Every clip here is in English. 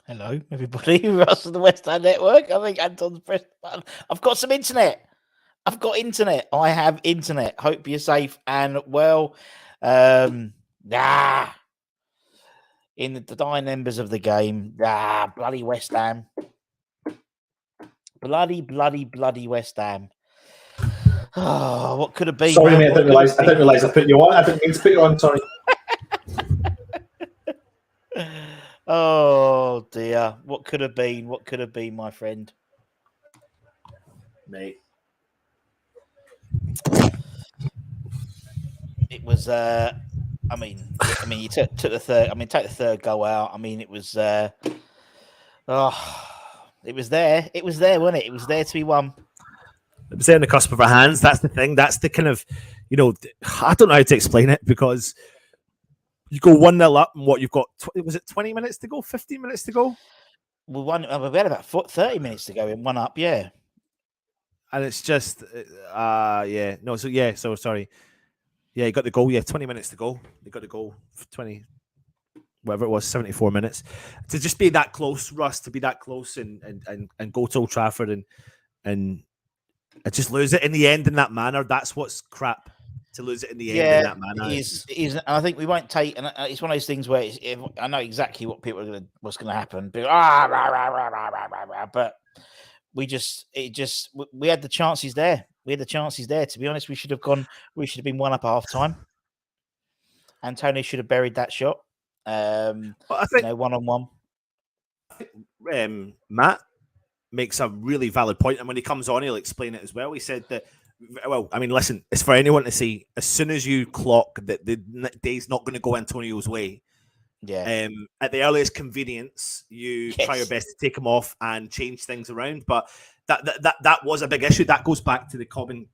Hello, everybody. Russ of the West Ham Network. I think Anton's pressed the button. I've got some internet. I've got internet. I have internet. Hope you're safe and well. In the dying embers of the game. Bloody West Ham. Bloody West Ham. Oh, what could have been? Sorry, mate. I didn't realise I put you on. I didn't mean to put you on. Sorry. Oh dear. What could have been? What could have been, my friend? Mate. It was you took the third. Take the third goal out. It was it was there. It was there, wasn't it? It was there to be won. It was there in the cusp of our hands. That's the thing. That's the kind of, I don't know how to explain it, because you go 1-0 up and what you've got, was it 20 minutes to go, 15 minutes to go? We had about 30 minutes to go in 1 up, yeah. And it's just, sorry. Yeah, you got the goal, 20 minutes to go. You got the goal for 20, whatever it was, 74 minutes. To just be that close, Russ, to be that close and go to Old Trafford and just lose it in the end in that manner, that's what's crap. To lose it in the end in that manner. And I think we won't take. And it's one of those things where I know exactly what's going to happen. But we had the chances there. To be honest, we should have gone. We should have been 1 up at half time. Antonio should have buried that shot. I think 1-on-1. Matt makes a really valid point, and when he comes on, he'll explain it as well. He said that. Well, listen, it's for anyone to see. As soon as you clock that the day's not going to go Antonio's way, at the earliest convenience, you try your best to take him off and change things around. But that was a big issue. That goes back to the common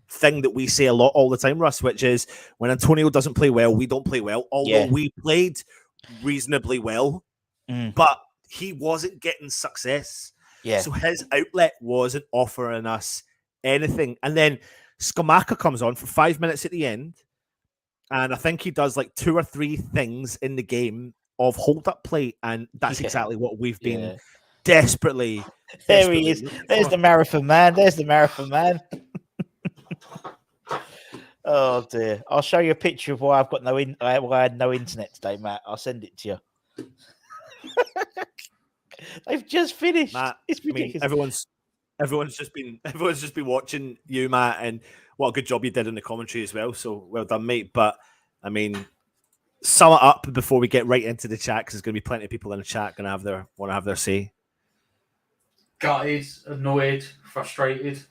thing that we say a lot all the time, Russ, which is when Antonio doesn't play well, we don't play well. Although we played reasonably well, but he wasn't getting success. Yeah. So his outlet wasn't offering us anything. And then Skamaka comes on for 5 minutes at the end, and I think he does like 2 or 3 things in the game of hold-up play, and that's exactly what we've been desperately. There he is. There's the marathon man. Oh dear! I'll show you a picture of why I've got why I had no internet today, Matt. I'll send it to you. They've just finished. Matt, it's ridiculous. Everyone's just been watching you, Matt, and what a good job you did in the commentary as well. So well done, mate. But sum it up before we get right into the chat, because there's going to be plenty of people in the chat going to want to have their say. Gutted, annoyed, frustrated.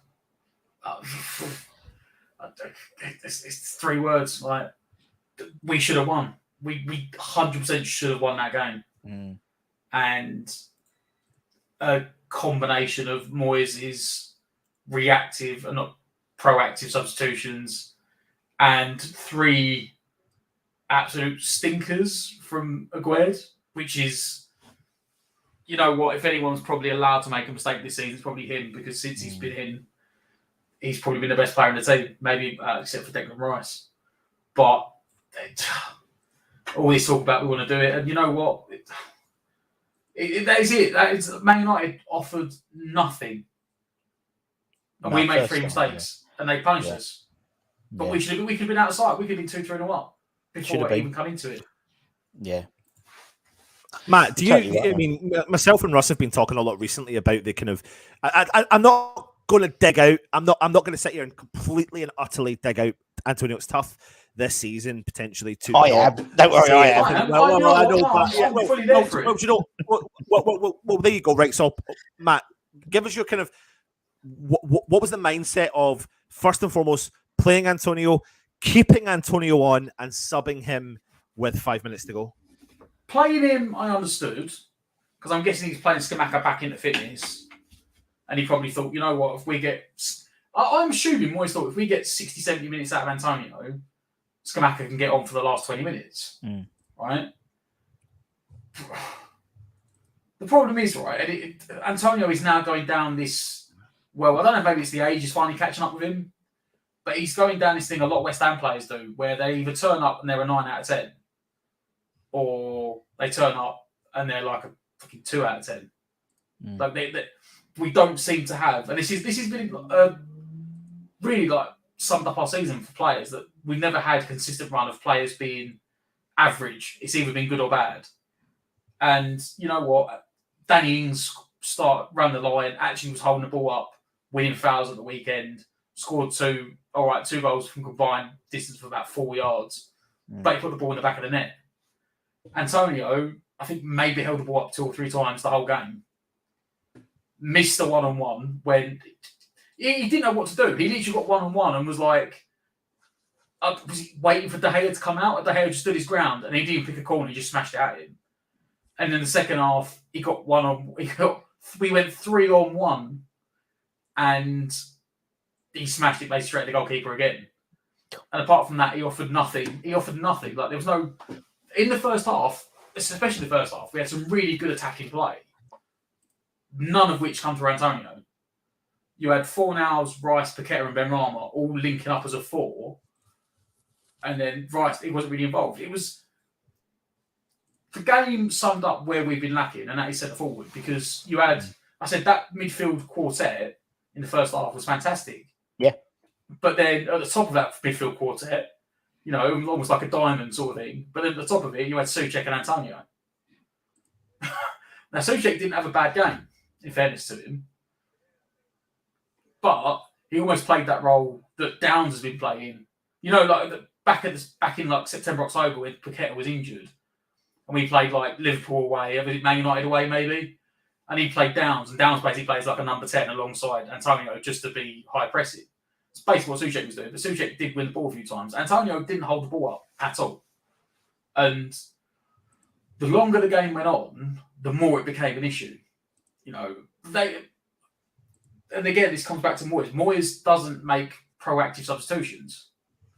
It's 3 words. Like, we should have won. We 100% should have won that game. And a combination of Moyes' reactive and not proactive substitutions and 3 absolute stinkers from Aguerd, which is, you know what, if anyone's probably allowed to make a mistake this season, it's probably him, because since he's been in, he's probably been the best player in the team, maybe except for Declan Rice. But all this talk about we want to do it, and you know what? That is it. That is, Man United offered nothing, and we made 3 mistakes, and they punished us. But we could have been outside. We could have been 2-3-0 up before we even come into it. Yeah. Matt, do you? Myself and Russ have been talking a lot recently about the kind of. I'm not going to dig out. I'm not going to sit here and completely and utterly dig out Antonio. It's tough this season, potentially. I am. Don't worry, I am. Well, there you go. Right. So, Matt, give us your kind of what was the mindset of, first and foremost, playing Antonio, keeping Antonio on, and subbing him with 5 minutes to go? Playing him, I understood, because I'm guessing he's playing Skamaka back into fitness, and he probably thought, you know what, if we get... I'm assuming Moyes thought if we get 60, 70 minutes out of Antonio, Skamaka can get on for the last 20 minutes, right? The problem is, right, Antonio is now going down this... Well, I don't know if maybe it's the age is finally catching up with him, but he's going down this thing a lot of West Ham players do, where they either turn up and they're a 9 out of 10, or they turn up and they're like a fucking 2 out of 10. Mm. Like we don't seem to have, and this has been really like summed up our season for players, that we've never had a consistent run of players being average. It's either been good or bad. And you know what? Danny Ings ran the line, actually was holding the ball up, winning fouls at the weekend, scored 2 goals from combined distance of about 4 yards, but he put the ball in the back of the net. Antonio, I think, maybe held the ball up 2 or 3 times the whole game. Missed the 1-on-1 when he didn't know what to do. He literally got 1-on-1 and was like, was he waiting for De Gea to come out? De Gea just stood his ground and he didn't pick a corner. He just smashed it at him. And then the second half, we went 3-on-1, and he smashed it basically straight at the goalkeeper again. And apart from that, he offered nothing. Like, there was no in the first half, especially the first half. We had some really good attacking play, none of which come through Antonio. You had Fornals, Rice, Paqueta, and Benrahma all linking up as a 4, and then Rice, he wasn't really involved. It was. The game summed up where we've been lacking, and that is centre forward, because you had, I said, that midfield quartet in the first half was fantastic. Yeah. But then at the top of that midfield quartet, you know, almost like a diamond sort of thing. But then at the top of it, you had Souček and Antonio. Now, Souček didn't have a bad game, in fairness to him. But he almost played that role that Downs has been playing. You know, like back in like September, October, when Paqueta was injured. And we played like Liverpool away, Man United away maybe. And he played Downs. And Downs basically plays like a number 10 alongside Antonio just to be high pressing. It's basically what Souček was doing. But Souček did win the ball a few times. Antonio didn't hold the ball up at all. And the longer the game went on, the more it became an issue. You know, and again, this comes back to Moyes. Moyes doesn't make proactive substitutions.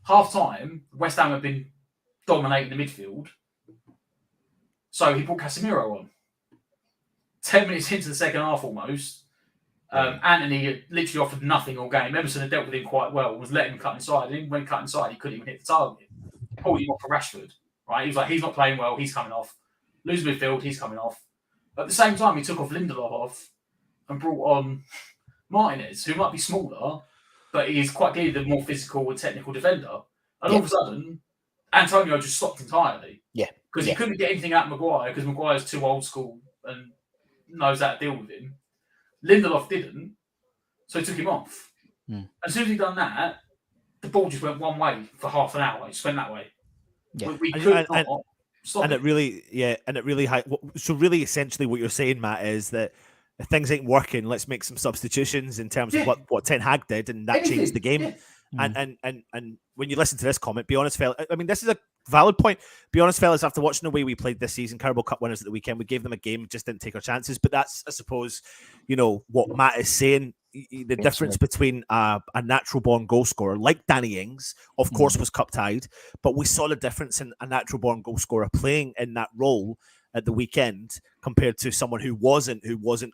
Half time, West Ham have been dominating the midfield. So he put Casemiro on. 10 minutes into the second half almost, Anthony had literally offered nothing all game. Emerson had dealt with him quite well, was letting him cut inside. And when he cut inside, he couldn't even hit the target. Pulled him off for Rashford. Right? He was like, he's not playing well, he's coming off. Lose midfield, he's coming off. At the same time, he took off Lindelof off and brought on Martinez, who might be smaller, but he's quite clearly the more physical and technical defender. And all of a sudden, Antonio just stopped entirely. Yeah. Because he couldn't get anything out of Maguire, because Maguire's too old school and knows how to deal with him. Lindelof didn't, so he took him off. As soon as he'd done that, the ball just went one way for half an hour. It just went that way. Yeah. We could not stop and it. it really so really essentially what you're saying, Matt, is that if things ain't working, let's make some substitutions in terms of what Ten Hag did, and that changed the game. Yeah. And when you listen to this comment, be honest, fella, I mean, this is a valid point. Be honest, fellas, after watching the way we played this season, Carabao Cup winners at the weekend, we gave them a game, just didn't take our chances. But that's, I suppose, you know, what Matt is saying. The difference between a natural born goal scorer like Danny Ings, of course, was cup tied, but we saw the difference in a natural born goal scorer playing in that role at the weekend compared to someone who wasn't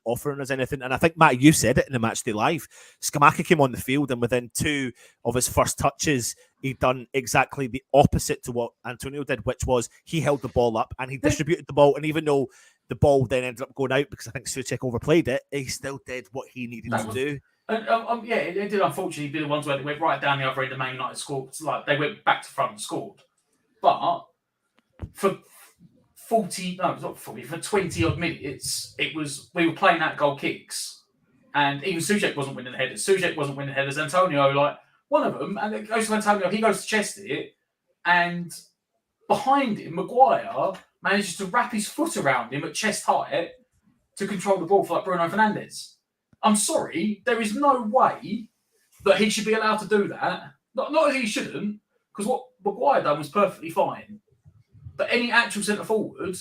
offering us anything. And I think, Matt, you said it in the Matchday Live. Scamacca came on the field, and within 2 of his first touches, he'd done exactly the opposite to what Antonio did, which was he held the ball up and he distributed the ball. And even though the ball then ended up going out because I think Souček overplayed it, he still did what he needed to do. And it did unfortunately be the ones where they went right down the other end of Man United scored. Like they went back to front and scored. But for 20 odd minutes, we were playing out goal kicks, and even Souček wasn't winning headers. Antonio, like one of them, and it goes to Antonio, he goes to chest it, and behind him, Maguire manages to wrap his foot around him at chest height to control the ball for like Bruno Fernandes. I'm sorry, there is no way that he should be allowed to do that. Not that he shouldn't, because what Maguire done was perfectly fine. But any actual centre forward,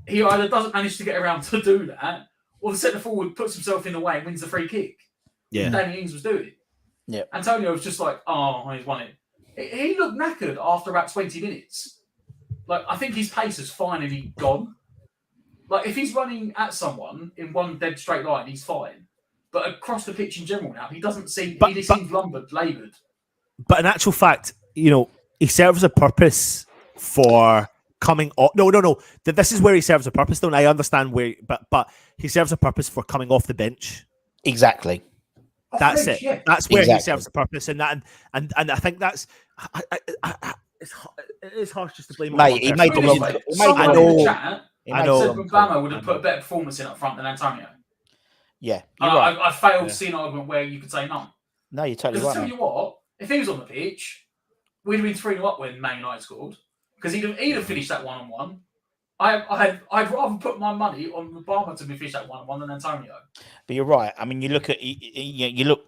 he either doesn't manage to get around to do that, or the centre forward puts himself in the way and wins the free kick. Yeah, Danny Ings was doing. Yeah, Antonio was just like, he's won it. He looked knackered after about 20 minutes. Like, I think his pace has finally gone. Like, if he's running at someone in one dead straight line, he's fine. But across the pitch in general now, he doesn't seem. He seems laboured. But in actual fact, you know, he serves a purpose for coming off. No. This is where he serves a purpose, though. And I understand where, but he serves a purpose for coming off the bench. Exactly. That's it. Yeah. That's where he serves a purpose, and I think that's. It is harsh just to blame him. Mate, he made the wrong. I know. Said Bama would have put a better performance in up front than Antonio. Yeah, right. I failed to see an argument where you could say no. No, you're totally right. I'll tell you what, if he was on the pitch, we'd have been 3-0 up when Man United scored because he'd have finished that 1-on-1. I'd rather put my money on Obama to be finished that 1-on-1 than Antonio. But you're right. I mean, you look at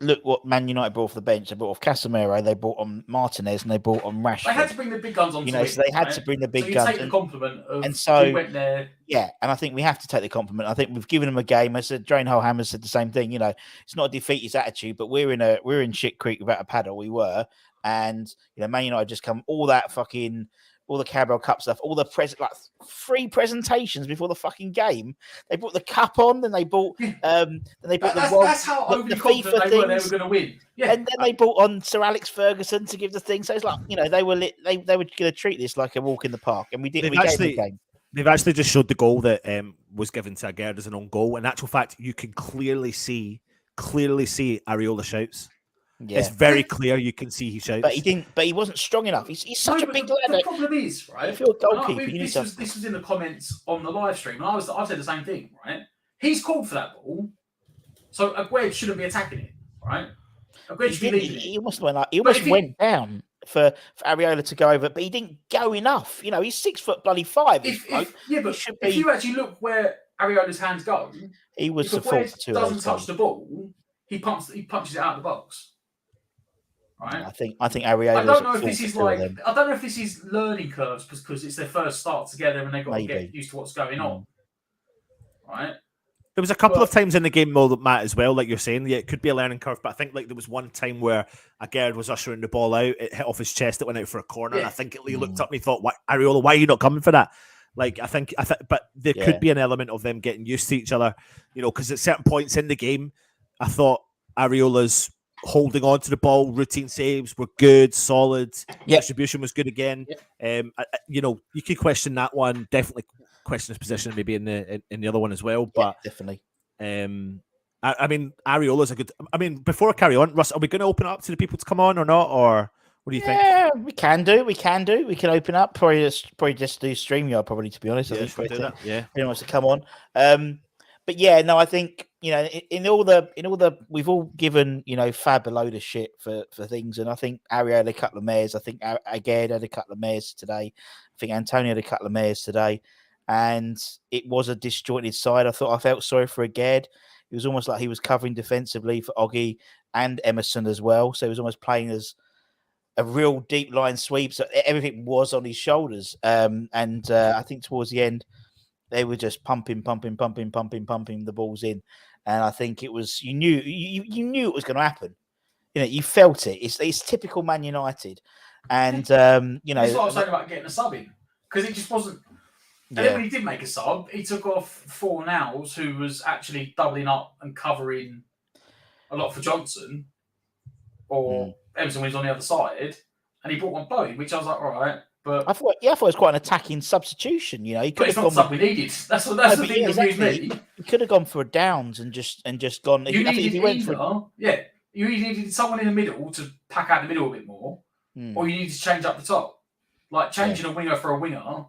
look what Man United brought off the bench. They brought off Casemiro, they brought on Martinez, and they brought on Rashford. They had to bring the big guns on. So they had to bring the big guns. Take the compliment of and so who went there. Yeah, and I think we have to take the compliment. I think we've given them a game. I said Drain Holhammer said the same thing. It's not a defeatist attitude, but we're in shit creek without a paddle. We were, and Man United just come all the Carabao Cup stuff, all the 3 presentations before the fucking game. They brought the cup on, then they bought that's how overly confident they were going to win. Yeah, and then they brought on Sir Alex Ferguson to give the thing. So it's like they were they were going to treat this like a walk in the park, and we did. We gave the game. They've actually just showed the goal that was given to Agard as an own goal. In actual fact, you can clearly see Areola shouts. Yeah. It's very clear. You can see he shouts, but he didn't. But he wasn't strong enough. He's such a big lad. The problem is, right? If you're a goalkeeper, this was in the comments on the live stream, and I said the same thing. Right? He's called for that ball, so Aguerd shouldn't be attacking it. Right? Aguerd should be leading it. He almost went up. He almost went down for Areola to go over, but he didn't go enough. He's 6'5". If you actually look where Areola's hands go, he was if Aguerd doesn't touch the ball, he punches it out of the box. Right. I think Areola. I don't know if this is learning curves because it's their first start together and they've got to get used to what's going on. Right. There was a couple of times in the game, though, Matt, as well, like you're saying. Yeah, it could be a learning curve, but I think there was one time where Agard was ushering the ball out. It hit off his chest. It went out for a corner, and I think he looked up and he thought, "Areola, why are you not coming for that?" I think, but there could be an element of them getting used to each other, because at certain points in the game, I thought Areola's holding on to the ball, routine saves were good, solid. Distribution was good again. You could question that one. Definitely question his position, maybe in the other one as well. But definitely. I mean, Areola's a good. I mean, before I carry on, Russ, are we going to open up to the people to come on or not? Or what do you think? Yeah, we can do. We can open up. Probably just do StreamYard. Probably, to be honest. Yeah, I think anyone wants to come on. But yeah, no, I think in all the we've all given Fab a load of shit for things, and I think Areola had a couple of mares. I think Agard had a couple of mares today. I think Antonio had a couple of mares today, and it was a disjointed side. I felt sorry for Agard. It was almost like he was covering defensively for Oggy and Emerson as well. So he was almost playing as a real deep line sweep. So everything was on his shoulders. I think towards the end, they were just pumping the balls in, and I think it was you knew it was going to happen. You felt it. It's typical Man United, and that's what I was saying about getting a sub in because it just wasn't. And then when he did make a sub, he took off Fornals, who was actually doubling up and covering a lot for Johnson, or Emerson when he's on the other side, and he brought one Bowie, which I was like, all right. But I thought it was quite an attacking substitution. He could have gone. It's not something we needed. That's the thing that moved me. He could have gone for a Downs and just gone. You needed someone in the middle to pack out the middle a bit more, or you needed to change up the top. Like changing a winger for a winger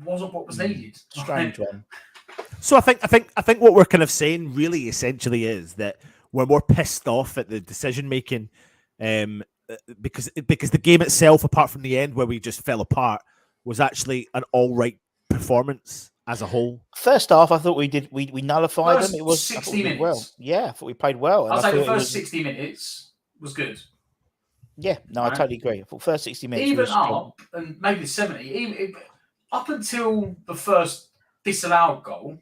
wasn't what was needed. Strange one. So I think what we're kind of saying really essentially is that we're more pissed off at the decision making. Because the game itself, apart from the end where we just fell apart, was actually an all right performance as a whole. First half, I thought we nullified them. It was 60 minutes. Well. Yeah, I thought we played well. I'd say the first 60 minutes was good. Yeah, no, I totally agree. I thought first 60 minutes even was up and maybe 70, up until the first disallowed goal,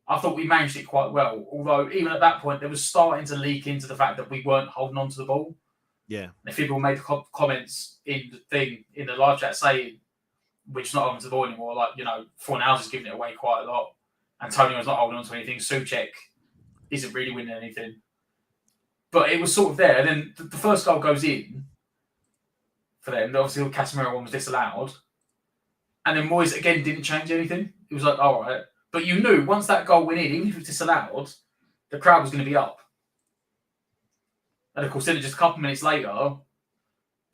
I thought we managed it quite well. Although even at that point, there was starting to leak into the fact that we weren't holding on to the ball. Yeah. If people made comments in the live chat saying we're just not holding to the ball anymore, like, Fornals is giving it away quite a lot. Antonio's not holding on to anything. Souček isn't really winning anything. But it was sort of there. And then the first goal goes in for them. Obviously, the Casemiro one was disallowed. And then Moyes again didn't change anything. It was like, all right. But you knew once that goal went in, even if it was disallowed, the crowd was going to be up. And of course, then just a couple of minutes later,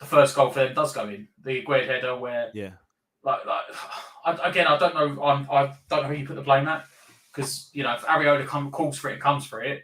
the first goal for them does go in. The Aguerd header where, I don't know. I don't know who you put the blame at. Because, if Areola calls for it and comes for it,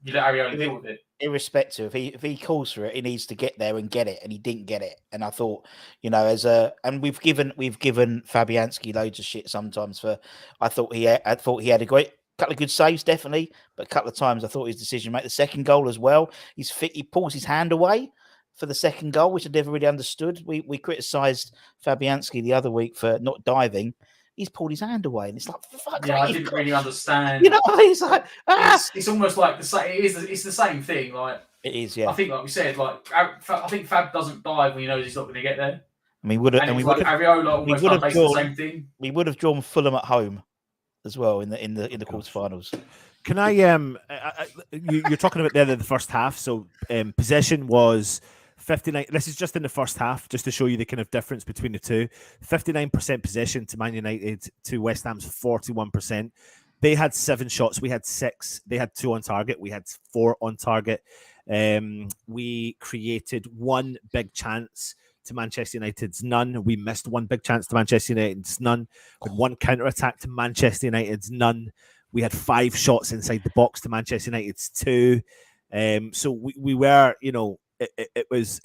you let Areola deal with it. Irrespective, if he calls for it, he needs to get there and get it, and he didn't get it. And I thought, and we've given Fabianski loads of shit sometimes for. I thought he had a great couple of good saves, definitely, but a couple of times I thought his decision to make the second goal as well. He pulls his hand away for the second goal, which I never really understood. We criticised Fabianski the other week for not diving. He's pulled his hand away, and it's like, fuck. Yeah, I didn't really understand. He's like, it's almost like the same. It's the same thing. Like it is, yeah. I think, like we said, I think Fab doesn't dive when he knows he's not going to get there. I mean, Areola almost done the same thing. We would have drawn Fulham at home as well in the quarterfinals. Can I? You're talking about there the first half. So possession was 59. This is just in the first half, just to show you the kind of difference between the two. 59% possession to Man United to West Ham's 41%. They had 7 shots. We had 6. They had 2 on target. We had 4 on target. We created 1 big chance to Manchester United's none. We missed 1 big chance to Manchester United's none. We had 1 counter-attack to Manchester United's none. We had 5 shots inside the box to Manchester United's 2. So we were, It was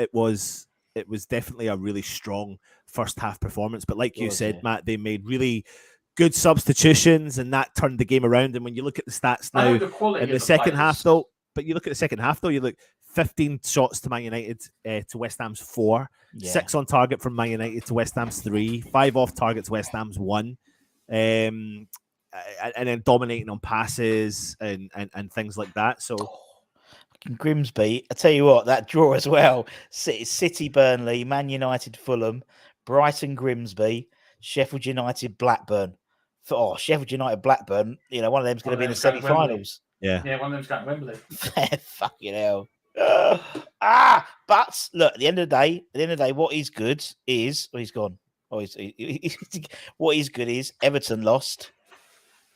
definitely a really strong first half performance. But like you said, Matt, they made really good substitutions, and that turned the game around. And when you look at the stats now in the second half, though, you look 15 shots to Man United to West Ham's 4, 6 on target from Man United to West Ham's 3, 5 off target to West Ham's 1, and then dominating on passes and things like that. So. Grimsby, I tell you what, that draw as well. City, Burnley, Man United, Fulham, Brighton, Grimsby, Sheffield United, Blackburn. Sheffield United, Blackburn. One of them's going to be in the semi-finals. Yeah, one of them's going to Wembley. Fucking hell. But look, at the end of the day, what is good is he's gone. What is good is Everton lost.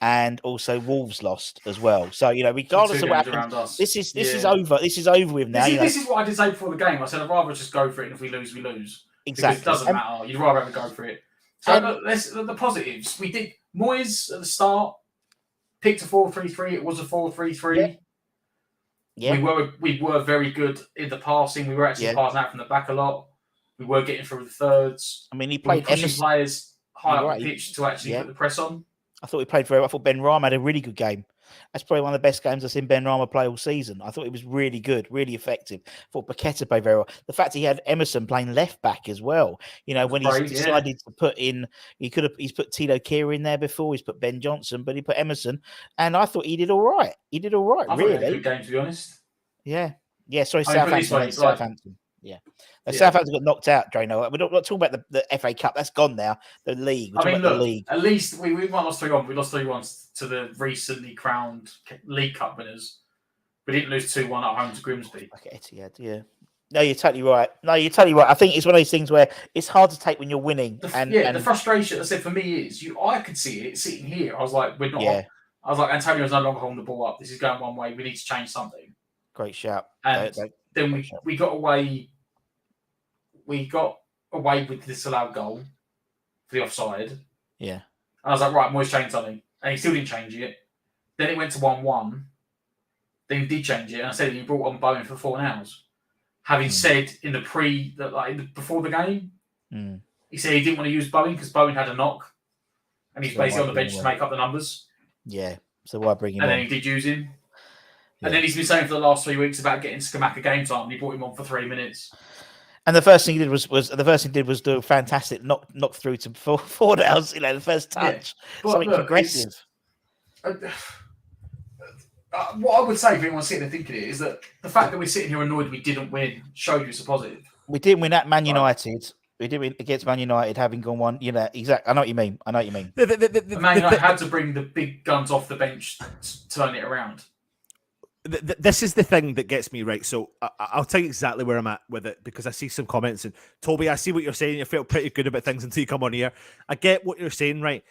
And also Wolves lost as well. So, regardless of what happens, this is over. This is over with now. This is what I did say before the game. I said I'd rather just go for it, and if we lose, we lose. Exactly. Because it doesn't matter. You'd rather have a go for it. So the positives. We did Moyes at the start, picked a 4-3-3. It was a 4-3-3. Yeah. We were very good in the passing. We were actually passing out from the back a lot. We were getting through the thirds. I mean, he played pushing players high up the pitch to actually put the press on. I thought he played very well. I thought Ben Rama had a really good game. That's probably one of the best games I've seen Ben Rama play all season. I thought it was really good, really effective. I thought Paqueta played very well. The fact he had Emerson playing left back as well. When he's decided to put in, he's put Tito Kira in there before. He's put Ben Johnson, but he put Emerson, and I thought he did all right. He did all right, really. Good game, to be honest. Yeah. Sorry, Southampton. Yeah. Southampton got knocked out, Drano. We're not talking about the FA Cup. That's gone now. The league. The league. At least we might lost 3-1. We lost 3-1 to the recently crowned League Cup winners. We didn't lose 2-1 at home to Grimsby. Yeah. No, you're totally right. I think it's one of those things where it's hard to take when you're winning. The frustration, I said, for me is, I could see it sitting here. I was like, we're not. Yeah. I was like, Antonio's no longer holding the ball up. This is going one way. We need to change something. Great shout. And then we got away. We got away with the disallowed goal for the offside. Yeah. And I was like, right, Moyes changed something. And he still didn't change it. Then it went to 1-1. Then he did change it. And I said he brought on Bowen for 4 hours. Having said before the game, he said he didn't want to use Bowen because Bowen had a knock. And he's basically on the bench to make up the numbers. Yeah. So why bring him on? And then he did use him. And then he's been saying for the last 3 weeks about getting Skamaka game time. And he brought him on for 3 minutes. And the first thing he did was do a fantastic knock through to Ford House, the first touch. Yeah. Something progressive. What I would say if anyone sitting there thinking it is that the fact that we're sitting here annoyed we didn't win showed you it's a positive. We didn't win at Man United. We did win against Man United, having gone one. Exactly. I know what you mean. Man United had to bring the big guns off the bench to turn it around. this is the thing that gets me right. So I'll tell you exactly where I'm at with it, because I see some comments, and Toby, I see what you're saying. You felt pretty good about things until you come on here. I get what you're saying, right?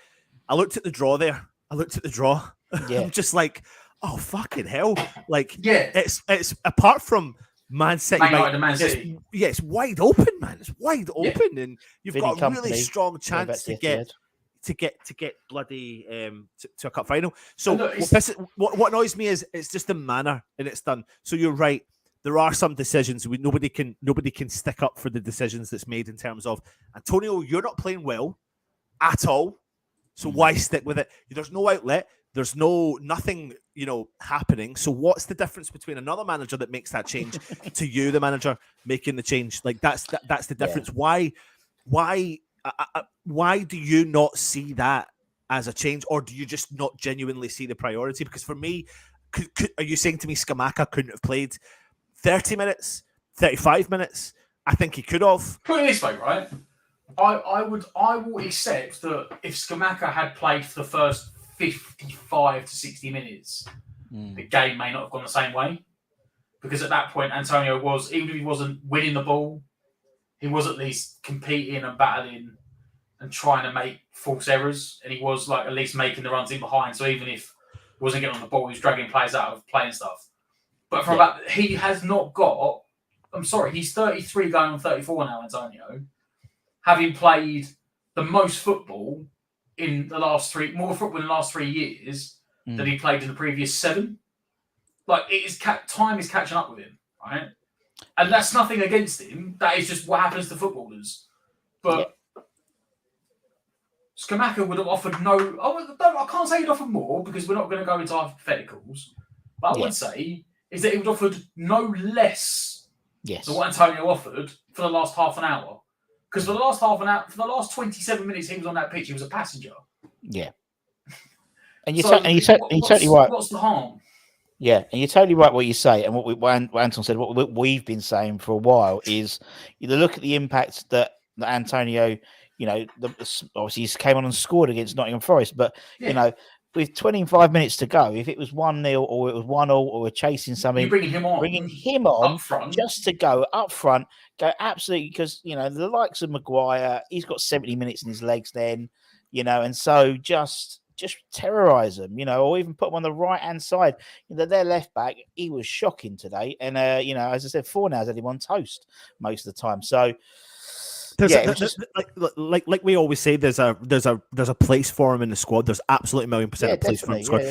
I looked at the draw there. Yeah. I'm just like, oh fucking hell! Like, Yeah. it's apart from Man City, Man United and Man City. it's wide open, man. It's wide open, and you've Vinny got a Company, really strong chance to get bloody to a cup final. So what annoys me is it's just the manner and it's done. So you're right. There are some decisions nobody can stick up for the decisions that's made in terms of Antonio. You're not playing well at all. So why stick with it? There's no outlet. There's nothing happening. So what's the difference between another manager that makes that change to you, the manager, making the change? Like that's the difference. Yeah. Why do you not see that as a change, or do you just not genuinely see the priority? Because for me, are you saying to me Scamacca couldn't have played 30 minutes, 35 minutes? I think he could have. Put it this way, right? I will accept that if Scamacca had played for the first 55 to 60 minutes, the game may not have gone the same way. Because at that point, Antonio was, even if he wasn't winning the ball, he was at least competing and battling and trying to make false errors. And he was like at least making the runs in behind. So even if he wasn't getting on the ball, he was dragging players out of playing stuff. But for about, he has not got, I'm sorry, he's 33 going on 34 now, Antonio. Having played the most football in the last 3 years than he played in the previous 7. Like, time is catching up with him, right? And that's nothing against him. That is just what happens to footballers. But Scamacca would have offered I can't say he'd offered more because we're not going to go into hypotheticals. But I would say is that he would have offered no less than what Antonio offered for the last half an hour. Because for the last 27 minutes he was on that pitch, he was a passenger. Yeah. And you're totally right. What's the harm? Yeah, and you're totally right what you say. And what Anton said, what we've been saying for a while is you look at the impact that Antonio, obviously he came on and scored against Nottingham Forest. But, with 25 minutes to go, if it was 1-0 or it was 1-0 or we're chasing something, you're bringing him on up front, just to go up front, go absolutely, because the likes of Maguire, he's got 70 minutes in his legs then, and so just terrorise them, or even put them on the right hand side. Their left back, he was shocking today, and as I said, Fornals had him on toast most of the time. So. Like we always say, there's a place for him in the squad. There's absolutely 1,000,000% a place for him in the squad.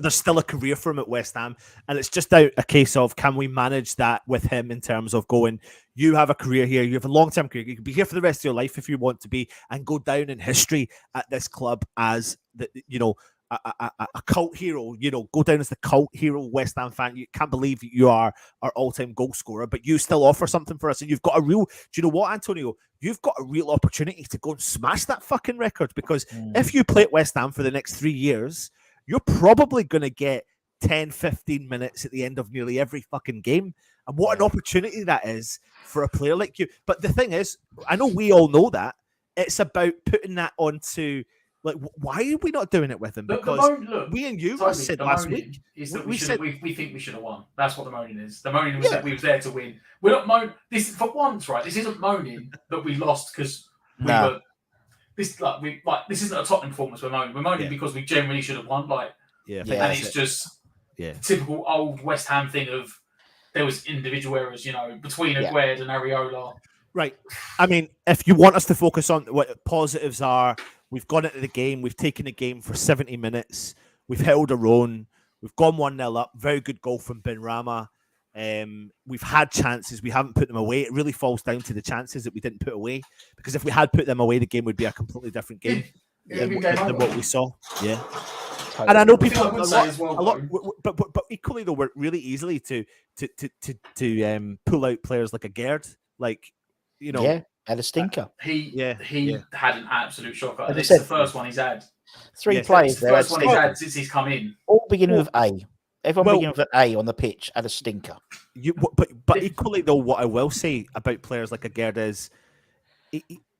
There's still a career for him at West Ham, and it's just a case of can we manage that with him in terms of going. You have a career here. You have a long-term career. You can be here for the rest of your life if you want to be, and go down in history at this club as a cult hero, go down as the cult hero West Ham fan. You can't believe you are our all-time goal scorer, but you still offer something for us. And you've got a real, do you know what, Antonio? You've got a real opportunity to go and smash that fucking record, because if you play at West Ham for the next 3 years, you're probably going to get 10, 15 minutes at the end of nearly every fucking game. And what an opportunity that is for a player like you. But the thing is, I know we all know that. It's about putting that onto... Like, why are we not doing it with him? Because we and you said last week is that we think we should have won. That's what the moaning is. The moaning was that we was there to win. We're not moaning. This for once, right? This isn't moaning that we lost because we were. This isn't a Tottenham performance. We're moaning. We're moaning because we generally should have won. And it's just typical old West Ham thing of there was individual errors, between Aguerd and Areola. Right. I mean, if you want us to focus on what positives are. We've gone into the game. We've taken the game for 70 minutes. We've held our own. We've gone 1-0 up. Very good goal from Benrahma. We've had chances. We haven't put them away. It really falls down to the chances that we didn't put away. Because if we had put them away, the game would be a completely different game than what we saw. Yeah. And I know people but equally though, we're really easily to pull out players like a Gerd, had a stinker. He had an absolute shocker. It's the first one he's had. 3 players there. First one he's had since he's come in. All beginning with A. Everyone beginning with an A on the pitch had a stinker. But equally though, what I will say about players like a Gerd is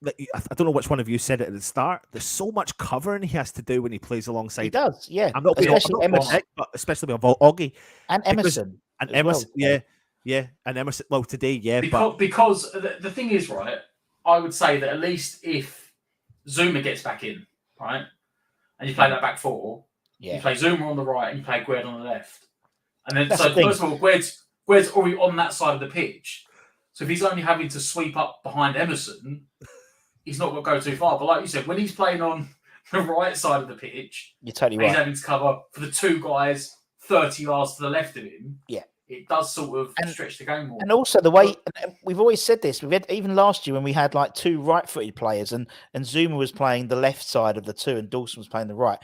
I don't know which one of you said it at the start. There's so much covering he has to do when he plays alongside. He does, yeah. I'm not being Emerson, but especially with Oggy and Emerson. And Emerson, well. yeah, and Emerson. Well, today, yeah, because the thing is, right, I would say that at least if Zuma gets back in, right, and you play that back four, you play Zuma on the right and you play Gued on the left, and then first of all, Gued's already on that side of the pitch, so if he's only having to sweep up behind Emerson, he's not going to go too far. But like you said, when he's playing on the right side of the pitch, you're totally right. He's having to cover for the two guys 30 yards to the left of him. Yeah. It does sort of stretch the game more. And also the way, we've always said this, we've had, even last year when we had like two right-footed players and Zuma was playing the left side of the two and Dawson was playing the right.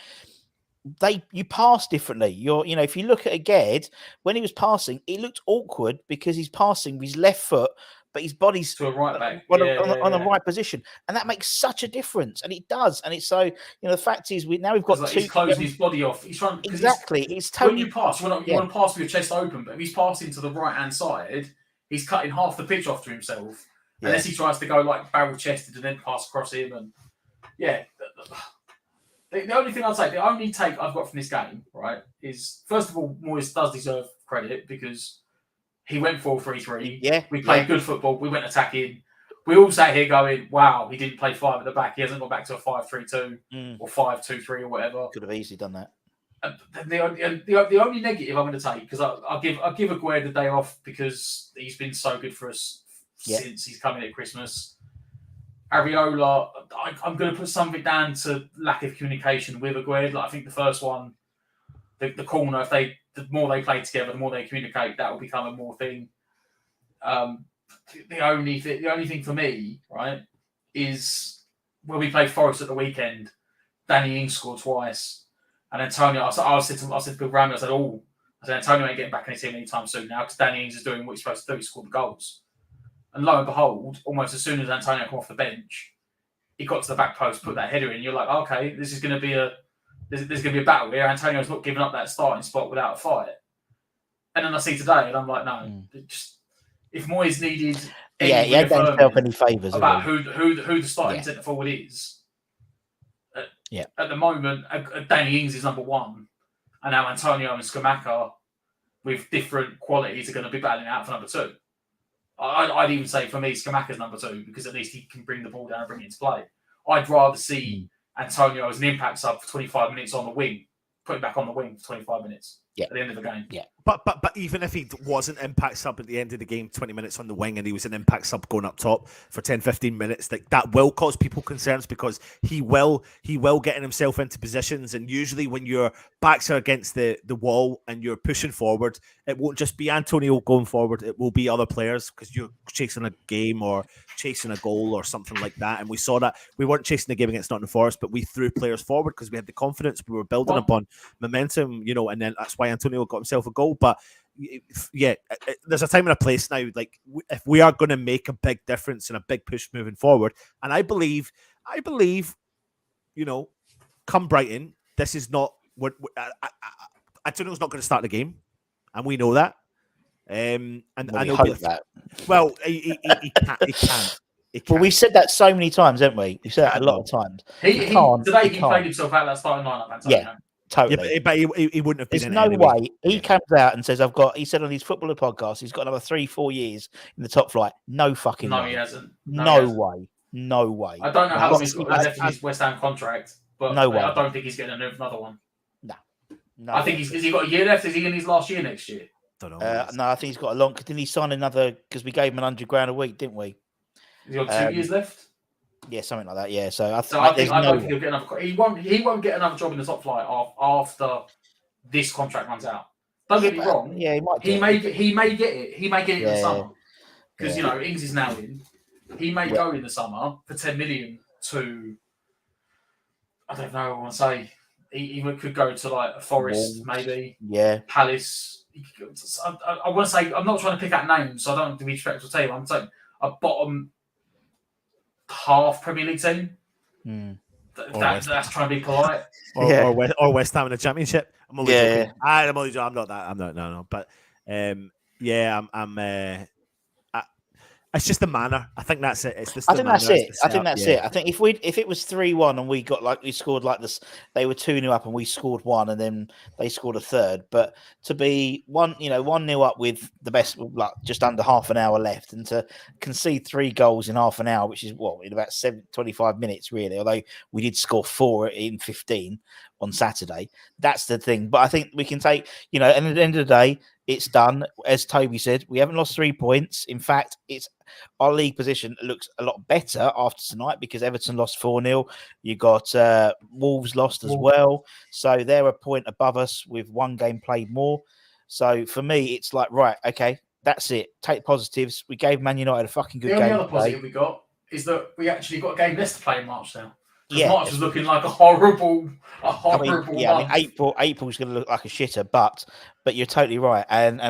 You pass differently. If you look at Aged, when he was passing, it looked awkward because he's passing with his left foot, but his body's to a right back on the right position, and that makes such a difference. And it does. And it's so the fact is we've got two. He's closing his body off. He's trying exactly. It's totally when you pass. You want to pass with your chest open, but if he's passing to the right hand side, he's cutting half the pitch off to himself. Yeah. Unless he tries to go like barrel chested and then pass across him. And the only thing I'd say, the only take I've got from this game, right, is first of all, Moyes does deserve credit because he went 4-3-3. Yeah. We played good football. We went attacking. We all sat here going, wow, he didn't play five at the back. He hasn't gone back to a 5-3-2 or 5-2-3 or whatever. Could have easily done that. The only negative I'm going to take, because I'll give Aguerd the day off because he's been so good for us since he's come in at Christmas. Areola, I'm going to put something down to lack of communication with Aguerd. Like, I think the first one, the corner, the more they play together, the more they communicate, that will become a more thing. The only thing for me, right, is when we played Forest at the weekend, Danny Ings scored twice, and Antonio. I said to Bill Ramsey, I said Antonio ain't getting back in his team anytime soon now because Danny Ings is doing what he's supposed to do. He scored the goals, and lo and behold, almost as soon as Antonio come off the bench, he got to the back post, put that header in. You're like, okay, this is going to be there's going to be a battle here. Antonio's not giving up that starting spot without a fight. And then I see today, and I'm like, no, just if Moyes needed, he ain't done himself any favours about who the starting centre forward is. At the moment, Danny Ings is number one, and now Antonio and Scamacca with different qualities are going to be battling out for number two. I'd even say for me, Scamacca's number two because at least he can bring the ball down and bring it into play. I'd rather see Antonio as an impact sub for 25 minutes on the wing, put him back on the wing for 25 minutes at the end of the game. Yeah. But even if he wasn't impact sub at the end of the game, 20 minutes on the wing, and he was an impact sub going up top for 10, 15 minutes, that will cause people concerns because he will getting himself into positions. And usually when your backs are against the wall and you're pushing forward, it won't just be Antonio going forward. It will be other players because you're chasing a game or chasing a goal or something like that. And we saw that. We weren't chasing the game against Nottingham Forest, but we threw players forward because we had the confidence. We were building upon momentum, and then that's why Antonio got himself a goal. But there's a time and a place now. Like if we are going to make a big difference and a big push moving forward, and I believe, come Brighton, this is not what Antonio's not going to start the game, and we know that. And I know that. Well, he can't. Well, we've said that so many times, haven't we? We've said that a lot of times. He played himself out that starting lineup. Antonio. Yeah. Totally. Yeah, but he wouldn't have been. There's no way he comes out and says, he said on his footballer podcast, he's got another 3-4 years in the top flight. No fucking way. No, he hasn't. No way. No way. I don't know how long he's got left in his West Ham contract, but no way. I don't think he's getting another one. No. I think has he got a year left? Is he in his last year next year? Don't know. No, I think he's got a long. Didn't he sign another? Because we gave him $100,000 a week, didn't we? Has he got 2 years left? Yeah, something like that. Yeah, so I don't think he'll get another. He won't get another job in the top flight after this contract runs out. Don't get me wrong. Yeah, he might. He may get it. He may get it in the summer because Ings is now in. He may go in the summer for 10 million to. I don't know. I want to say he could go to like a Forest, maybe. Yeah. Palace. I want to say I'm not trying to pick out names, so I don't want to be disrespectful to you. I'm saying a bottom half Premier League team. That's trying to be polite. Or West Ham in the Championship. I'm only joking. I'm only joking. I'm not that. I'm not. No. But It's just the manner. I think that's it. It's just I the think manner. that's it. It's the I think setup, that's it. I think if it was 3-1 and we scored like this, they were 2-0 up and we scored one, and then they scored a third. But to be 1-0 up with the best, like just under half an hour left, and to concede 3 goals in half an hour, which is in about 25 minutes really. Although we did score 4 in 15 on Saturday, that's the thing. But I think we can take, and at the end of the day, it's done. As Toby said, we haven't lost 3 points. In fact, our league position looks a lot better after tonight because Everton lost 4-0. You got Wolves lost as well. So they're a point above us with 1 game played more. So for me, it's like, right, okay, that's it. Take positives. We gave Man United a fucking good game. The only other positive we got is that we actually got a game less to play in March now. Yeah, March was looking like a horrible month. April's going to look like a shitter, but you're totally right, and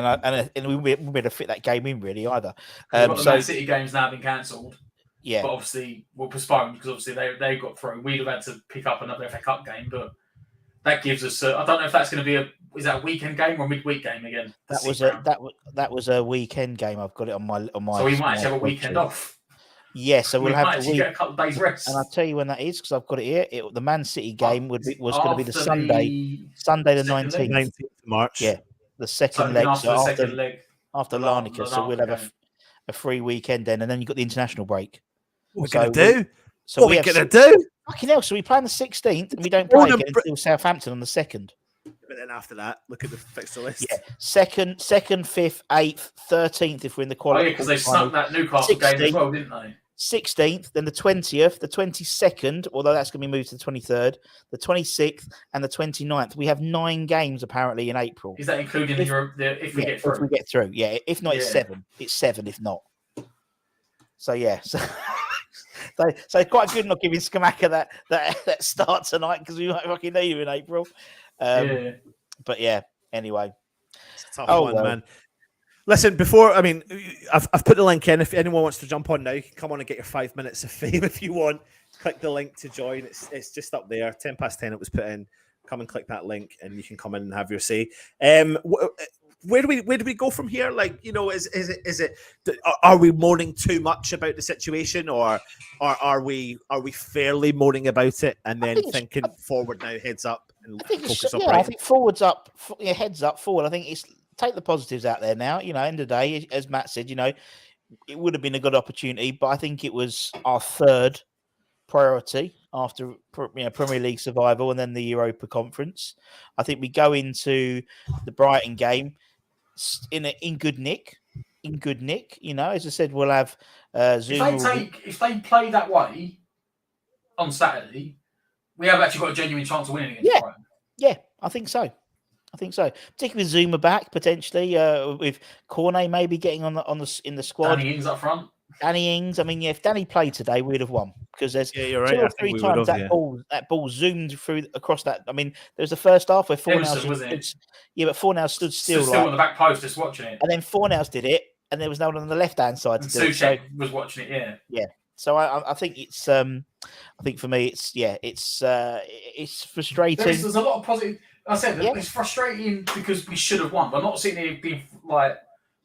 we wouldn't be able to fit that game in really either. The Man City game's now been cancelled. Yeah, but obviously we're postponed because obviously they got through. We'd have had to pick up another FA Cup game, but that gives us. I don't know if that's going to be is that a weekend game or a midweek game again? That was a weekend game. I've got it on my. So we might actually have a weekend off. Yeah, so we'll have to get a couple of days rest. And I'll tell you when that is because I've got it here. The Man City game was going to be the Sunday the 19th of March. Yeah, the second leg. After Larnaca, so we'll have a free weekend then, and then you've got the international break. What are we going to do? So what are we going to do? Fucking hell, so we play on the 16th and we don't play again until Southampton on the 2nd. But then after that, look at the fixture list. Yeah, 2nd, 5th, 8th, 13th if we're in the quality. Oh yeah, because they snuck that Newcastle game as well, didn't they? 16th, then the 20th, the 22nd, although that's going to be moved to the 23rd, the 26th, and the 29th. We have 9 games apparently in April. Is that including if we get through? If we get through, yeah. If not, it's 7. It's 7 if not. So yeah, so quite good not giving Skamaka that start tonight because we might fucking need him in April. But yeah, anyway. It's a tough one, man. Listen, I've put the link in. If anyone wants to jump on now, you can come on and get your 5 minutes of fame if you want. Click the link to join. It's just up there. 10:10 it was put in. Come and click that link and you can come in and have your say. Where do we go from here? Like, is it are we moaning too much about the situation, or are we fairly moaning about it and then thinking forward now, heads up, and focus on I think forwards up, heads up, forward. I think it's take the positives out there now. End of the day, as Matt said, it would have been a good opportunity, but I think it was our third priority after Premier League survival and then the Europa Conference. I think we go into the Brighton game in good nick. As I said, we'll have Zoom. If they play that way on Saturday, we have actually got a genuine chance of winning against Brighton. Yeah, I think so. Particularly with Zuma back potentially, with Cornet maybe getting in the squad. Danny Ings up front. Danny Ings. I mean, if Danny played today, we'd have won because there's 2 or 3 times that ball zoomed through across that. I mean, there was the first half where Fornals but Fornals stood still on the back post just watching it, and then Fornals did it, and there was no one on the left hand side to do it. Souček was watching it. Yeah. So I think it's. I think for me, it's frustrating. There's a lot of positive. I said it's frustrating because we should have won, but not sitting here being like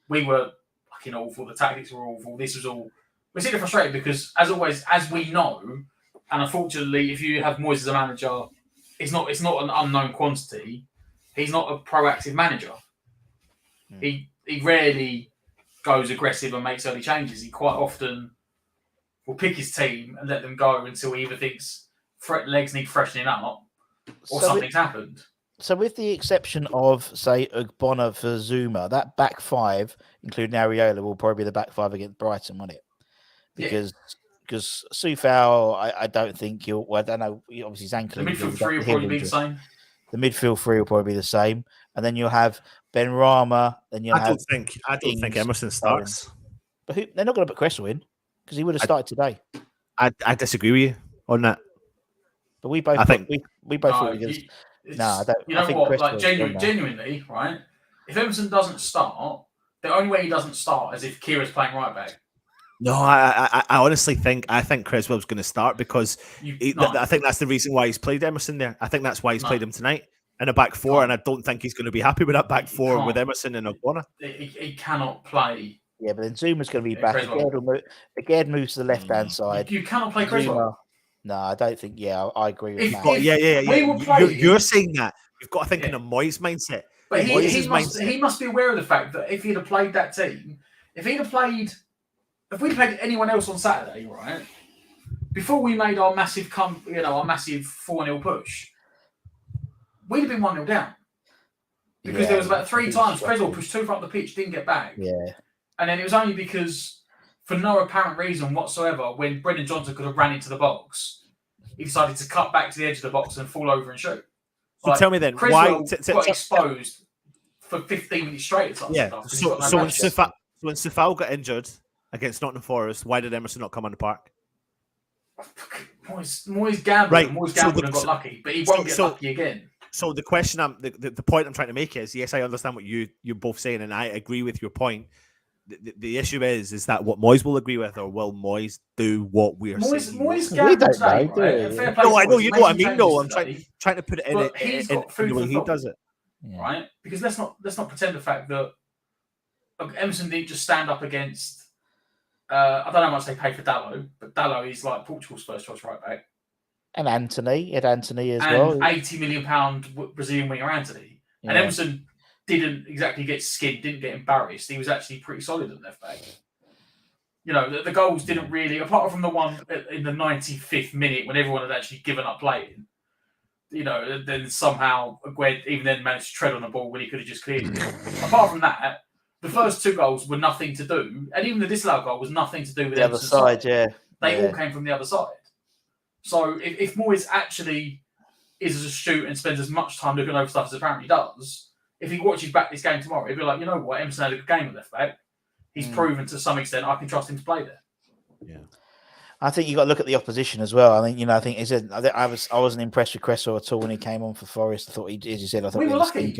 we were fucking awful. The tactics were awful. This was all. We're sitting frustrated because, as always, as we know, and unfortunately, if you have Moyes as a manager, it's not an unknown quantity. He's not a proactive manager. He rarely goes aggressive and makes early changes. He quite often will pick his team and let them go until he either thinks legs need freshening up or something's happened. So with the exception of, say, Ogbonna for Zuma, that back 5, including Areola, will probably be the back 5 against Brighton, won't it? Because Soufal, I don't think he'll... Well, I don't know. Obviously, his ankle... The midfield 3 will probably be the same. The midfield 3 will probably be the same. And then you'll have Ben Rama. Then you'll have... I don't think Emerson starts. But they're not going to put Cresswell in because he would have started today. I disagree with you on that. But we both... we both thought because... No, I don't. You know what? Like genuinely, right? If Emerson doesn't start, the only way he doesn't start is if Kira's playing right back. No, I honestly think Creswell's going to start because I think that's the reason why he's played Emerson there. I think that's why he's played him tonight in a back 4, and I don't think he's going to be happy with that back 4 with Emerson and Ogbonna. He cannot play Yeah, but then Zuma's going to be Yeah, back. Creswell. Again moves to the left-hand side. You cannot play Creswell. Zuma, no, I don't think. Yeah, I agree with Matt. We were playing, You're saying that. You've got to think in Yeah. a Moyes mindset. But Moyes' he must be aware of the fact that if he'd have played that team, if we'd played anyone else on Saturday, right, before we made our massive 4-0 push, we'd have been 1-0 down. Because there was about 3 times Creswell pushed too far up the pitch, didn't get back. Yeah. And then it was only because, for no apparent reason whatsoever, when Brendan Johnson could have ran into the box, he decided to cut back to the edge of the box and fall over and shoot. So tell me then, Creswell why got exposed for 15 minutes straight. So when Safal got injured against Nottingham Forest, why did Emerson not come on the park? Moyes gambled. Right. Moyes gambled and got lucky, but he won't get lucky again. So the question, the point I'm trying to make is, yes, I understand what you're both saying, and I agree with your point. The issue is that what Moyes will agree with, or will Moyes do what we're saying? Moyes gambled today, right? No, I know you know what I mean. No, I'm trying to put it in the way he does it, right? Because let's not pretend the fact that Emerson didn't just stand up against. I don't know how much they paid for Dalot, but Dalot is like Portugal's first choice right back. And Anthony as well. £80 million Brazilian winger Anthony. Yeah. And Emerson didn't exactly get skinned, didn't get embarrassed. He was actually pretty solid at left back. You know, the goals didn't really, apart from the one in the 95th minute when everyone had actually given up playing, you know, then somehow Agued even then managed to tread on the ball when he could have just cleared it. Apart from that, the first 2 goals were nothing to do, and even the disallowed goal was nothing to do with the other side. They all came from the other side. So if Moyes actually is as astute and spends as much time looking over stuff as apparently does, if he watches back this game tomorrow, he'll be like, you know what, Emerson had a good game at left back. He's proven to some extent I can trust him to play there. Yeah. I think you got to look at the opposition as well. I think I wasn't impressed with Creswell at all when he came on for Forest. I thought as you said, I thought we were lucky.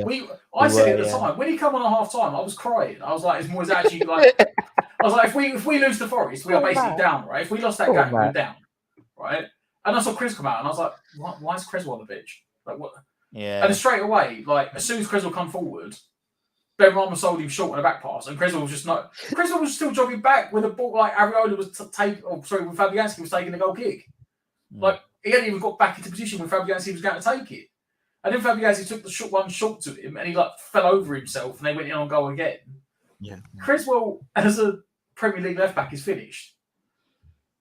I said at the time when he came on at half time, I was crying. I was like, is Moyes actually like? I was like, if we lose to Forest, we are basically down, right? If we lost that game, we're down, right? And I saw Chris come out, and I was like, why is Creswell on the pitch? Like what? Yeah. And straight away, like as soon as Creswell come forward, Ben Rama sold him short on a back pass, and Creswell was just not. Creswell was still jogging back with a ball like Areola was when Fabianski was taking the goal kick. Like he hadn't even got back into position when Fabianski was going to take it, and then Fabianski took the short to him, and he like fell over himself, and they went in on goal again. Yeah. Creswell as a Premier League left back is finished.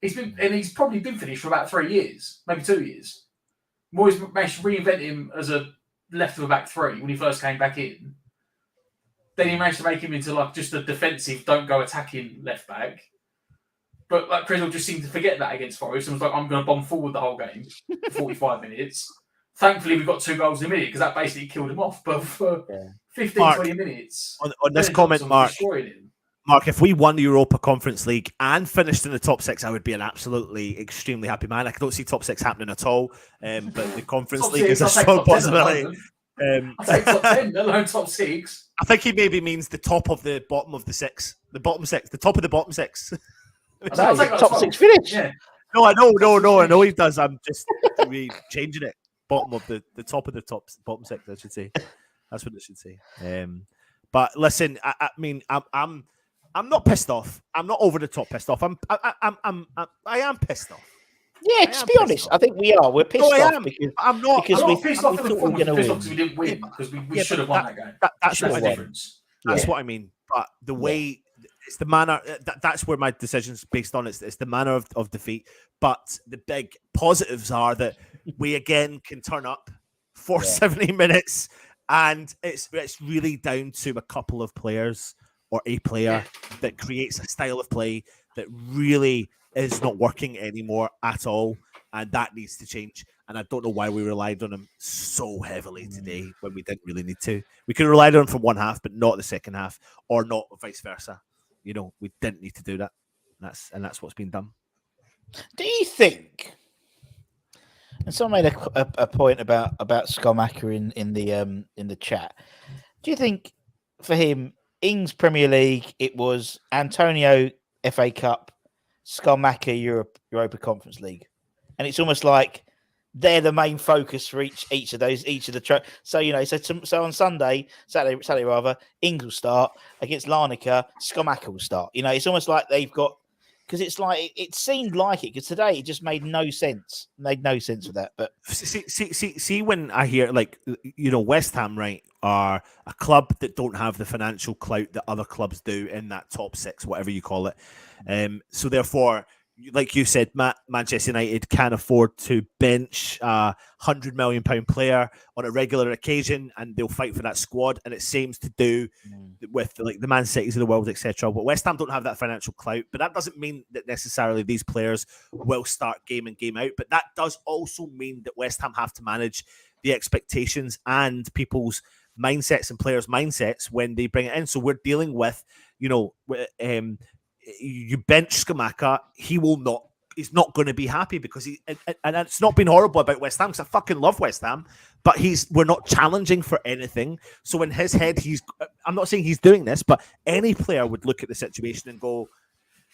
He's probably been finished for about 3 years, maybe 2 years. Moyes managed to reinvent him as a left of a back 3 when he first came back in. Then he managed to make him into like just a defensive, don't go attacking left back. But like Creswell just seemed to forget that against Forest and was like, I'm going to bomb forward the whole game for 45 minutes. Thankfully, we got 2 goals in a minute because that basically killed him off. But for 15, 20 minutes, on this comment, Mark, if we won the Europa Conference League and finished in the top 6, I would be an absolutely extremely happy man. I don't see top 6 happening at all, but the Conference League is a strong possibility. I'll take top 10, let alone top 6. I think he maybe means the top of the bottom of the 6. The bottom 6. The top of the bottom 6. No, top 6 finish. Yeah. No, I know he does. I'm just changing it. Bottom of the top of the bottom 6, I should say. That's what it should say. But listen, I mean, I'm not pissed off. I'm not over the top pissed off. I am pissed off. Yeah, to be honest, I think we are. We're pissed off because I'm not. Because I'm we not pissed off thought we were going to win. because we didn't win because we should have won that game. That's the difference. That's what I mean. But the way it's the manner that's where my decision's based on. It's the manner of defeat. But the big positives are that we again can turn up for 70 minutes, and it's really down to a couple of players or a player that creates a style of play that really is not working anymore at all, and that needs to change. And I don't know why we relied on him so heavily today when we didn't really need to. We could have relied on him for one half, but not the second half, or not vice versa. You know, we didn't need to do that. That's what's been done. Do you think? And someone made a point about Schumacher in the chat. Do you think for him, Ings Premier League, it was Antonio FA Cup, Schumacher Europa Conference League, and it's almost like they're the main focus for each of the so on Saturday rather, Ings will start against Larnaca, Skamaka will start. It's almost like they've got, because it's like it seemed like it, because today it just made no sense with that. But see when I hear West Ham, right, are a club that don't have the financial clout that other clubs do in that top six, whatever you call it. So therefore, like you said, Manchester United can afford to bench a £100 million player on a regular occasion, and they'll fight for that squad. And it seems to do with the Man Cities of the world, etc. But West Ham don't have that financial clout. But that doesn't mean that necessarily these players will start game in, game out. But that does also mean that West Ham have to manage the expectations and people's mindsets and players' mindsets when they bring it in. So we're dealing with, you bench Skamaka, he's not going to be happy because and it's not been horrible about West Ham because I fucking love West Ham, but we're not challenging for anything. So in his head, I'm not saying he's doing this, but any player would look at the situation and go,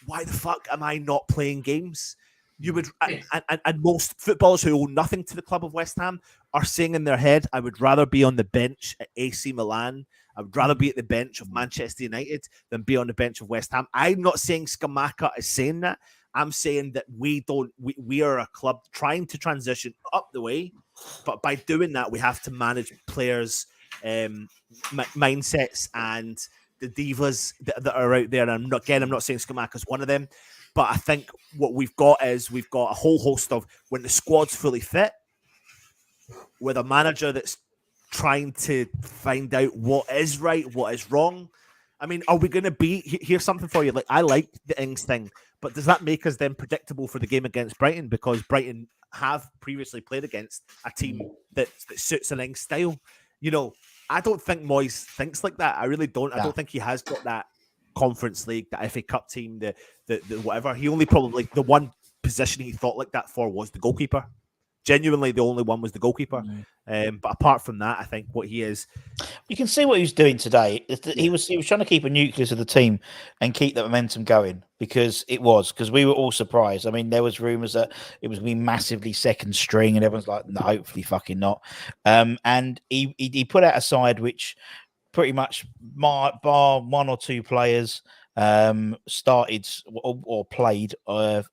why the fuck am I not playing games? You would, and most footballers who owe nothing to the club of West Ham are saying in their head, I would rather be on the bench at AC Milan. I would rather be at the bench of Manchester United than be on the bench of West Ham. I'm not saying Skamaka is saying that. I'm saying that we are a club trying to transition up the way, but by doing that, we have to manage players' mindsets and the divas that are out there. And I'm not saying Skamaka's one of them. But I think what we've got a whole host of, when the squad's fully fit, with a manager that's trying to find out what is right, what is wrong. I mean, are we going to be... Here's something for you. I like the Ings thing, but does that make us then predictable for the game against Brighton? Because Brighton have previously played against a team that suits an Ings style. I don't think Moyes thinks like that. I really don't. I don't think he has got that Conference League, the FA Cup team, the whatever. He only probably, the one position he thought like that for was the goalkeeper. Genuinely, the only one was the goalkeeper. But apart from that, I think what he is... You can see what he was doing today. He was trying to keep a nucleus of the team and keep that momentum going, because we were all surprised. I mean, there was rumours that it was going to be massively second string, and everyone's like, no, hopefully fucking not. And he put out a side which pretty much, bar one or two players, started or played, the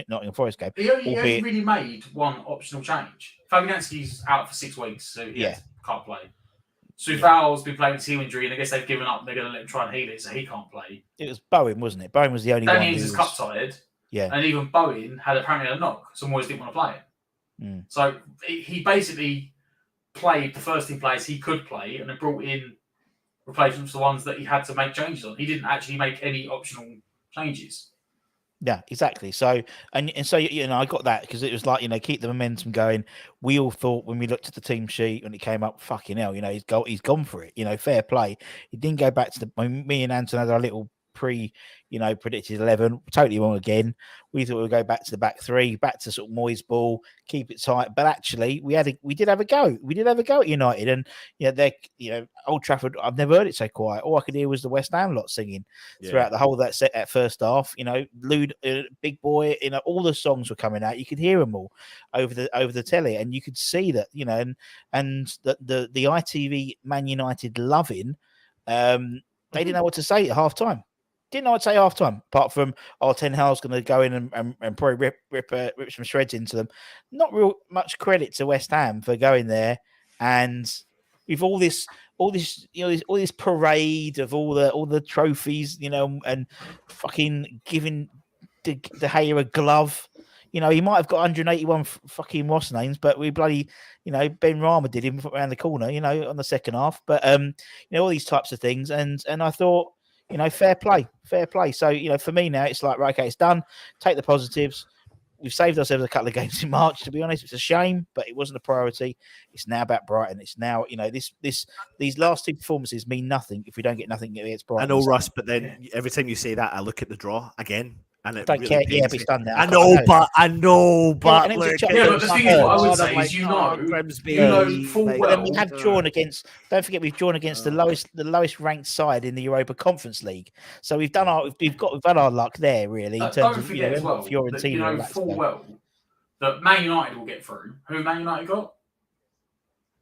Nottingham Forest game. He only really made one optional change. Fabianski's out for 6 weeks, so he can't play. Suval's been playing with heel injury, and I guess they've given up. They're going to let him try and heal it, so he can't play. It was Bowen, wasn't it? Bowen was the only one. Danny Ings is cup tired. Yeah, and even Bowen had apparently a knock, so Moyes didn't want to play it. So he basically played the first team players he could play, and then brought in replacements for the ones that he had to make changes on. He didn't actually make any optional changes. Yeah, exactly. So and so I got that, because it was like, keep the momentum going. We all thought when we looked at the team sheet when it came up, fucking hell, he's gone for it. Fair play. He didn't go back to me and Anton had our little predicted 11, totally wrong again. We thought we'd go back to the back three, back to sort of Moyes ball, keep it tight. But actually, we did have a go. We did have a go at United, and Old Trafford. I've never heard it so quiet. All I could hear was the West Ham lot singing throughout the whole of that set at first half. Lude, Big Boy, all the songs were coming out. You could hear them all over the telly, and you could see that, and the ITV Man United loving. They didn't know what to say at half time. Didn't know what to say half time, apart from, Ten Hag's going to go in and probably rip some shreds into them. Not real much credit to West Ham for going there, and with all this parade of all the trophies, and fucking giving De Gea a glove. He might have got 181 fucking Ross names, but we bloody, Ben Rama did him around the corner, on the second half. But all these types of things, and I thought, fair play. So, for me now, it's like, right, okay, it's done. Take the positives. We've saved ourselves a couple of games in March, to be honest. It's a shame, but it wasn't a priority. It's now about Brighton. It's now, these last two performances mean nothing if we don't get nothing against Brighton. I know, Russ, but then every time you say that, I look at the draw again. And it don't really care. Yeah, but it's done now. I know, but but the thing is, what I would say is, full well. We have drawn against. Don't forget, we've drawn against the lowest ranked side in the Europa Conference League. So we've done our luck there, really, in terms of Fiorentina. Full well. that Man United will get through. Who Man United got?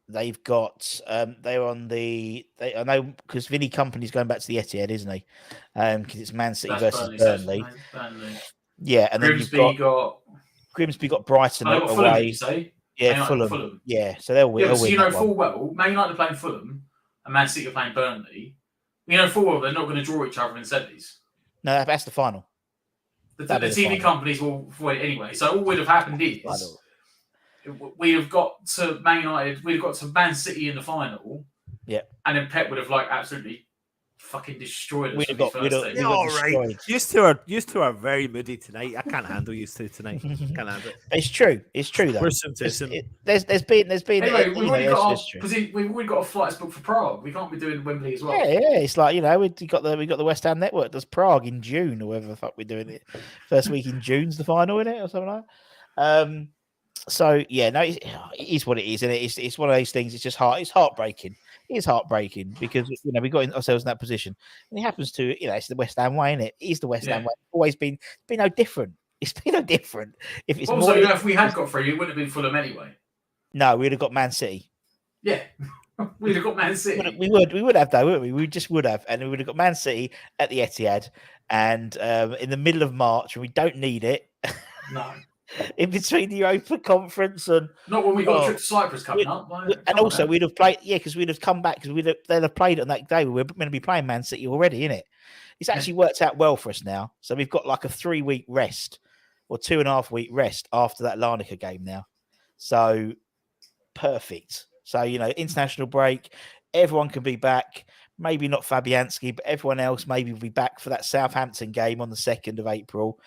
They've got they're on the. I know because Vinny Company's going back to the Etihad, isn't he? Because it's Man City That's versus Burnley. Burnley. Yeah, and then Grimsby you've got Grimsby got Brighton got Fulham. Did away. you say? Yeah, Fulham. Yeah, so they'll win. Yeah, so win you know that full one. well, Man United are playing Fulham and Man City are playing Burnley. You know full well they're not going to draw each other in semis. No, that's the final. The That'd be the TV final. companies will avoid it anyway. So all would have happened is we'd have got to Man United, we'd have got to Man City in the final. Yeah. And then Pep would have absolutely fucking destroyed us. We'd have got Yeah, all right. Used to are very moody tonight. I can't handle used to tonight. Can't handle it. It's true though. There's some. There's been. Anyway, we've already got a flights booked for Prague. We can't be doing Wembley as well. Yeah. It's like we got the West Ham network. There's Prague in June or whatever the fuck we're doing it. First week in June's the final, isn't it, or something like that? So yeah, no, it is what it is, and it's one of those things. It's just it's heartbreaking. It's heartbreaking because we got ourselves in that position, and it happens to it's the West Ham way, isn't it? It is the West Ham way. It's always been no different. It's been no different. If it's also, if we had got through, it wouldn't have been Fulham anyway. No, we'd have got Man City. Yeah, we'd have got Man City. We would have though, wouldn't we? We just would have, and we would have got Man City at the Etihad, and in the middle of March, and we don't need it. No. In between the Europa Conference and not when we got a trip to Cyprus coming up, and also we'd have played because we'd have come back because they'd have played on that day. We're going to be playing Man City already, innit? It's actually worked out well for us now. So we've got like a 3-week rest or 2.5-week rest after that Larnaca game now. So perfect. So international break, everyone can be back. Maybe not Fabianski, but everyone else maybe will be back for that Southampton game on the 2nd of April.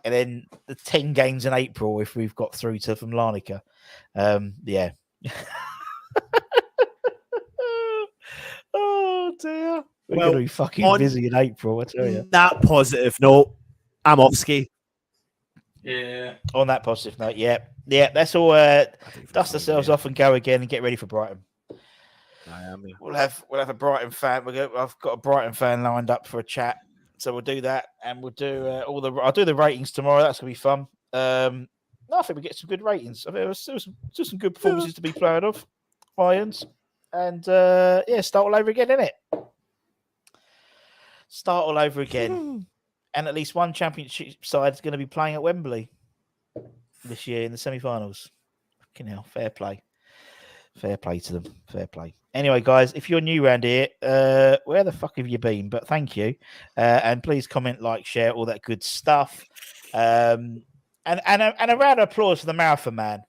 And then the 10 games in April if we've got through to from Larnaca. Yeah. Oh dear. We're going to be fucking busy in April, I tell you. That positive note, I'm off ski. Yeah. On that positive note, yeah. That's all. Dust ourselves off and go again and get ready for Brighton. I am. We'll have a Brighton fan. I've got a Brighton fan lined up for a chat. So we'll do that, and we'll do I'll do the ratings tomorrow. That's gonna be fun. I think we get some good ratings. I mean, there was still some good performances to be proud of, Lions, and start all over again, innit? Start all over again, and at least one championship side is going to be playing at Wembley this year in the semi-finals. Fucking hell, fair play to them, fair play. Anyway, guys, if you're new around here, where the fuck have you been? But thank you. And please comment, like, share, all that good stuff. And a round of applause for the marathon man.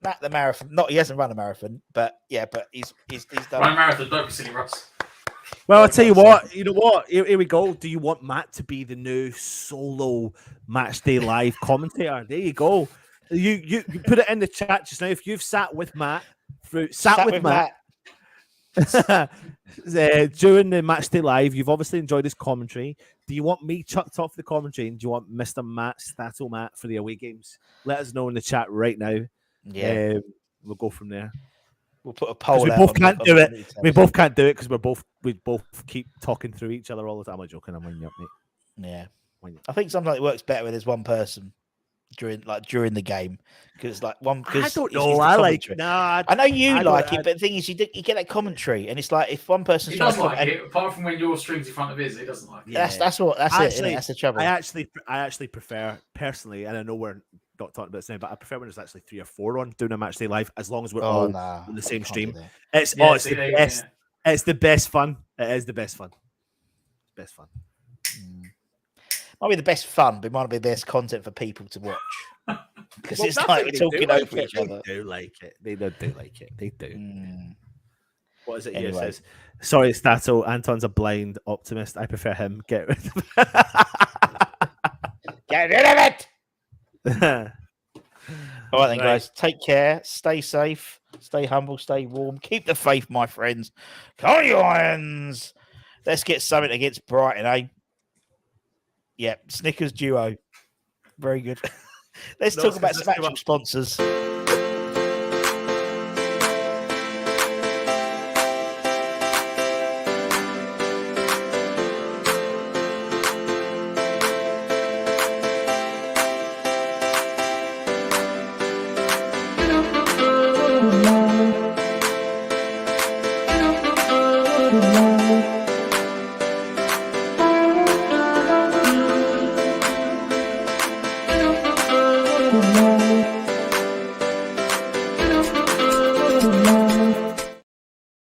Not the marathon. He hasn't run a marathon, but he's done. Run a marathon, don't be silly, Russ. Well, I'll tell you what. You know what? Here we go. Do you want Matt to be the new solo Matchday Live commentator? There you go. You put it in the chat just now. If you've sat with Matt, sat with Matt. During the Matchday Live, you've obviously enjoyed his commentary. Do you want me chucked off the commentary, and do you want Mr. Matt, Stato Matt, for the away games? Let us know in the chat right now. Yeah, we'll go from there. We'll put a poll. We both can't do it. We both can't do it because we both keep talking through each other all the time. I'm joking. I'm winding you up, mate. Yeah, I think sometimes it works better when there's one person during the game because I don't know. I like it. Nah, I know you like it, but the thing is, you get that commentary, and it's like if one person's he doesn't like it. Apart from when your stream's in front of his, he doesn't like it. That's it. That's the trouble. I actually prefer personally, and I know we're not talking about this now, but I prefer when there's actually 3 or 4 on doing a Matchday Live, as long as we're all in the same stream. It's the best. It's the best fun. It is the best fun. Best fun. Might be the best fun, but it might be the best content for people to watch. Because it's like we're talking over each other. They do like it. They do like it. They do. What is it anyway. Here says? Sorry, Stato. Anton's a blind optimist. I prefer him. Get rid of it. Get rid of it! All right then, guys. Take care. Stay safe. Stay humble. Stay warm. Keep the faith, my friends. Come on, you Lions. Let's get something against Brighton, eh? Yeah, Snickers duo. Very good. Let's talk about some actual sponsors. Good night.